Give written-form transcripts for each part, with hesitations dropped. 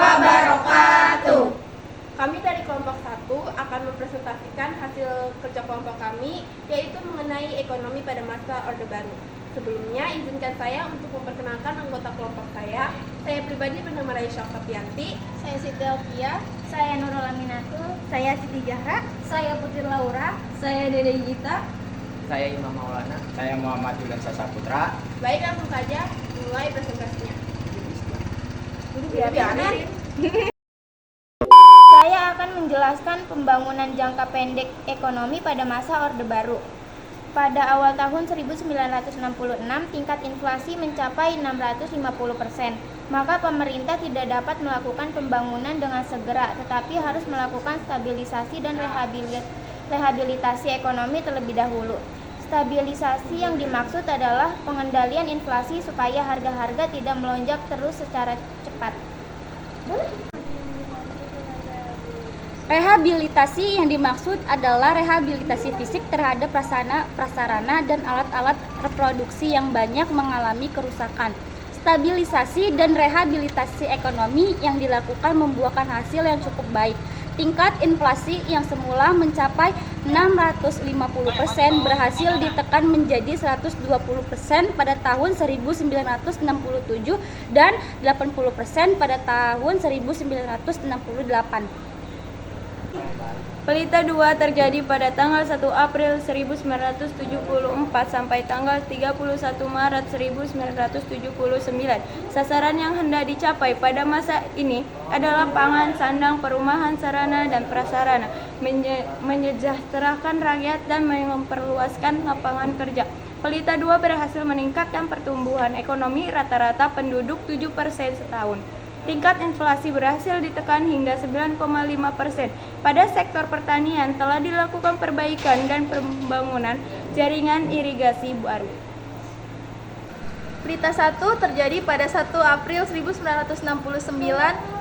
wabarakatuh. Kami dari kelompok 1 akan mempresentasikan hasil kerja kelompok kami, yaitu mengenai ekonomi pada masa Orde Baru. Sebelumnya, izinkan saya untuk memperkenalkan anggota kelompok saya. Saya pribadi bernama Raisya Oktavianti. Saya Siti Elvia. Saya Nurul Aminatul. Saya Siti Zahra. Saya Putri Laura. Saya Dede Gita. Saya Imam Maulana. Saya Muhammad Julian Sasaputra. Baik, langsung saja mulai presentasinya. Saya akan menjelaskan pembangunan jangka pendek ekonomi pada masa Orde Baru. Pada awal tahun 1966, tingkat inflasi mencapai 650%. Maka pemerintah tidak dapat melakukan pembangunan dengan segera, tetapi harus melakukan stabilisasi dan rehabilitasi ekonomi terlebih dahulu. Stabilisasi yang dimaksud adalah pengendalian inflasi supaya harga-harga tidak melonjak terus secara cepat. Rehabilitasi yang dimaksud adalah rehabilitasi fisik terhadap prasarana dan alat-alat reproduksi yang banyak mengalami kerusakan. Stabilisasi dan rehabilitasi ekonomi yang dilakukan membuahkan hasil yang cukup baik. Tingkat inflasi yang semula mencapai 650% berhasil ditekan menjadi 120% pada tahun 1967 dan 80% pada tahun 1968. Pelita 2 terjadi pada tanggal 1 April 1974 sampai tanggal 31 Maret 1979. Sasaran yang hendak dicapai pada masa ini adalah pangan, sandang, perumahan, sarana, dan prasarana, menyejahterakan rakyat dan memperluaskan lapangan kerja. Pelita 2 berhasil meningkatkan pertumbuhan ekonomi rata-rata penduduk 7% setahun. Tingkat inflasi berhasil ditekan hingga 9,5%. Pada sektor pertanian telah dilakukan perbaikan dan pembangunan jaringan irigasi baru. Pelita 1 terjadi pada 1 April 1969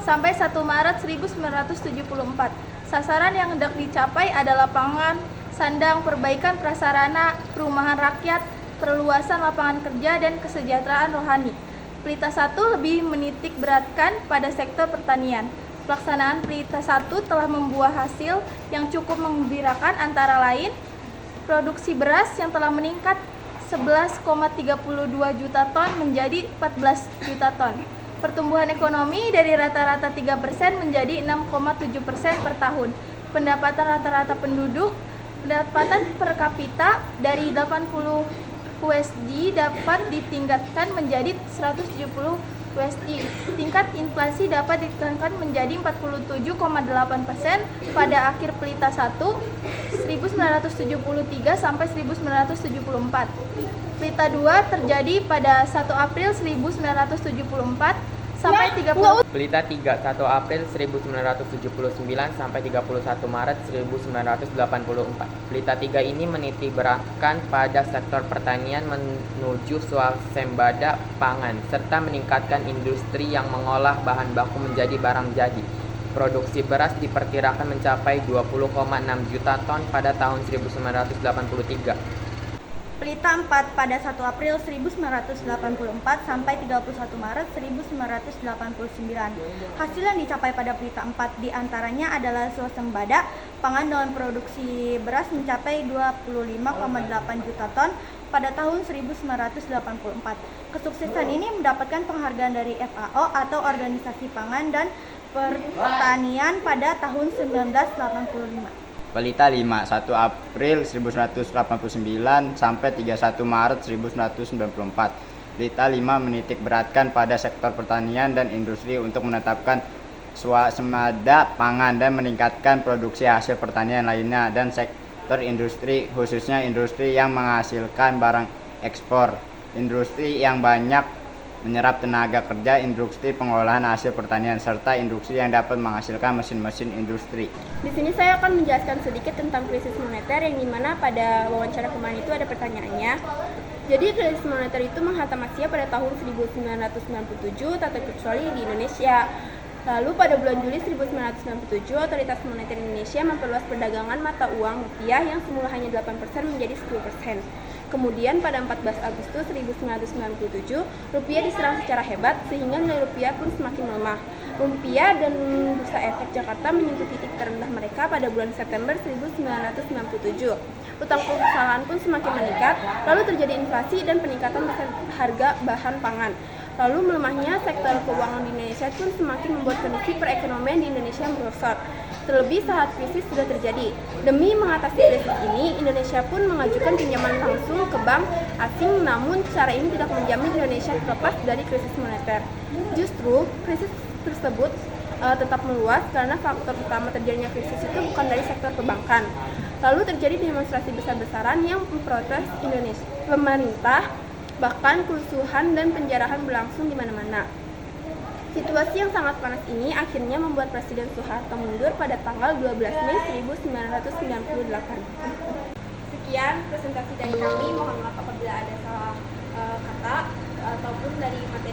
sampai 1 Maret 1974. Sasaran yang hendak dicapai adalah pangan, sandang, perbaikan prasarana, perumahan rakyat, perluasan lapangan kerja, dan kesejahteraan rohani. Pelita 1 lebih menitik beratkan pada sektor pertanian. Pelaksanaan Pelita 1 telah membuah hasil yang cukup menggembirakan, antara lain produksi beras yang telah meningkat 11,32 juta ton menjadi 14 juta ton. Pertumbuhan ekonomi dari rata-rata 3% menjadi 6,7% per tahun. Pendapatan rata-rata penduduk, pendapatan per kapita dari 80 USD dapat ditingkatkan menjadi 170 USD. Tingkat inflasi dapat ditekan menjadi 47,8% pada akhir Pelita 1 1973 sampai 1974. Pelita 2 terjadi pada 1 April 1974 sampai 30. Pelita 3, 1 April 1979 sampai 31 Maret 1984. Pelita 3 ini menitik beratkan pada sektor pertanian menuju swasembada pangan, serta meningkatkan industri yang mengolah bahan baku menjadi barang jadi. Produksi beras diperkirakan mencapai 20,6 juta ton pada tahun 1983. Pelita 4 pada 1 April 1984 sampai 31 Maret 1989. Hasil yang dicapai pada Pelita 4 diantaranya adalah swasembada pangan dengan produksi beras mencapai 25,8 juta ton pada tahun 1984. Kesuksesan ini mendapatkan penghargaan dari FAO atau Organisasi Pangan dan Pertanian pada tahun 1985. Pelita 5, 1 April 1989 sampai 31 Maret 1994. Pelita 5 menitik beratkan pada sektor pertanian dan industri untuk menetapkan swasembada pangan dan meningkatkan produksi hasil pertanian lainnya, dan sektor industri, khususnya industri yang menghasilkan barang ekspor, industri yang banyak menyerap tenaga kerja, industri pengolahan hasil pertanian, serta industri yang dapat menghasilkan mesin-mesin industri. Di sini saya akan menjelaskan sedikit tentang krisis moneter, yang dimana pada wawancara kemarin itu ada pertanyaannya. Jadi krisis moneter itu menghantam Asia pada tahun 1997, tak terkecuali di Indonesia. Lalu pada bulan Juli 1997, Otoritas Moneter Indonesia memperluas perdagangan mata uang rupiah yang semula hanya 8% menjadi 10%. Kemudian pada 14 Agustus 1997, rupiah diserang secara hebat sehingga nilai rupiah pun semakin melemah. Rupiah dan Bursa Efek Jakarta menyentuh titik terendah mereka pada bulan September 1997. Utang perusahaan pun semakin meningkat, lalu terjadi inflasi dan peningkatan harga bahan pangan. Lalu melemahnya sektor keuangan di Indonesia pun semakin membuat kondisi perekonomian di Indonesia merosot. Terlebih saat krisis sudah terjadi. Demi mengatasi krisis ini, Indonesia pun mengajukan pinjaman langsung ke bank asing, namun cara ini tidak menjamin Indonesia terlepas dari krisis moneter. Justru, krisis tersebut tetap meluas karena faktor utama terjadinya krisis itu bukan dari sektor perbankan. Lalu terjadi demonstrasi besar-besaran yang memprotes Indonesia, pemerintah, bahkan kerusuhan dan penjarahan berlangsung di mana-mana. Situasi yang sangat panas ini akhirnya membuat Presiden Soeharto mundur pada tanggal 12 Mei 1998. Sekian presentasi dari kami, mohon maaf apabila ada salah kata ataupun dari materi